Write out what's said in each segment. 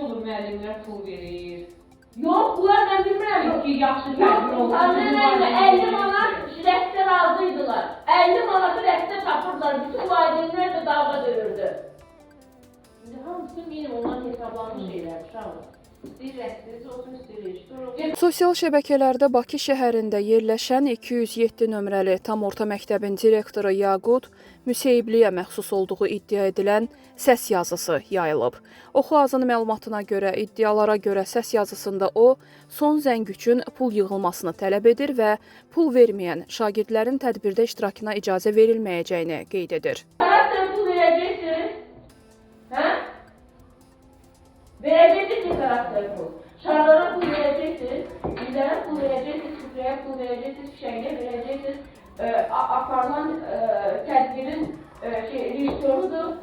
olur müəllimlər pul verir? Yox, bunlar mən bilmirəm. Ki, yaxşı Yox, tədbir olsun. tanrılarına 50 manat rəqsə razıydılar. 50 manatı rəqsə tapırdılar. Bütün valideynlər də dalga döyürdü. İndi hamısı minimumdan hesablanmış şeylər, uşaqlar. İstəyir rəqsiniz olsun, istəyir rejissor olsun. Sosial şəbəkələrdə Bakı şəhərində yerləşən 207 nömrəli tam orta məktəbin direktoru Yaqut Müseyibliyə məxsus olduğu iddia edilən səs yazısı yayılıb. Oxu Azın məlumatına görə, iddialara görə səs yazısında o, son zəng üçün pul yığılmasını tələb edir və pul verməyən şagirdlərin tədbirdə iştirakına icazə verilməyəcəyini qeyd edir. Karakter pul vereceksiniz. He? Vereceksiniz karakter pul. Şarlara pul vereceksiniz. Bizlere pul vereceksiniz. Şükreye pul vereceksiniz. Fişeğine vereceksiniz. Aparılan tedbirin rejissörüdür.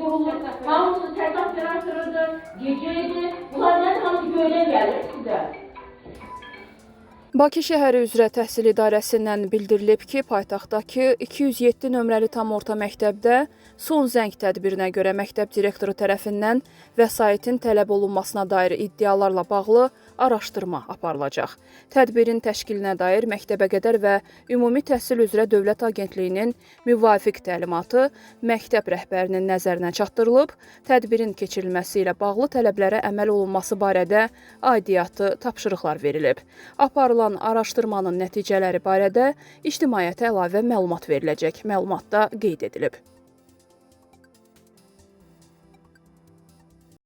Kurulur. Hamısı tertap operatördür. Geceydi. Bunlardan hamısı göğden gelir size. Bakı şəhəri üzrə təhsil idarəsindən bildirilib ki, paytaxtdakı 207 nömrəli tam orta məktəbdə son zəng tədbirinə görə məktəb direktoru tərəfindən vəsaitin tələb olunmasına dair iddialarla bağlı araşdırma aparılacaq. Tədbirin təşkilinə dair məktəbəqədər və ümumi təhsil üzrə Dövlət Agentliyinin müvafiq təlimatı məktəb rəhbərinin nəzərinə çatdırılıb, tədbirin keçirilməsi ilə bağlı tələblərə əməl olunması barədə aidiyyatı tapşırıqlar verilib. Aparılan araşdırmanın nəticələri barədə ictimaiyyətə əlavə məlumat veriləcək. Məlumatda qeyd edilib.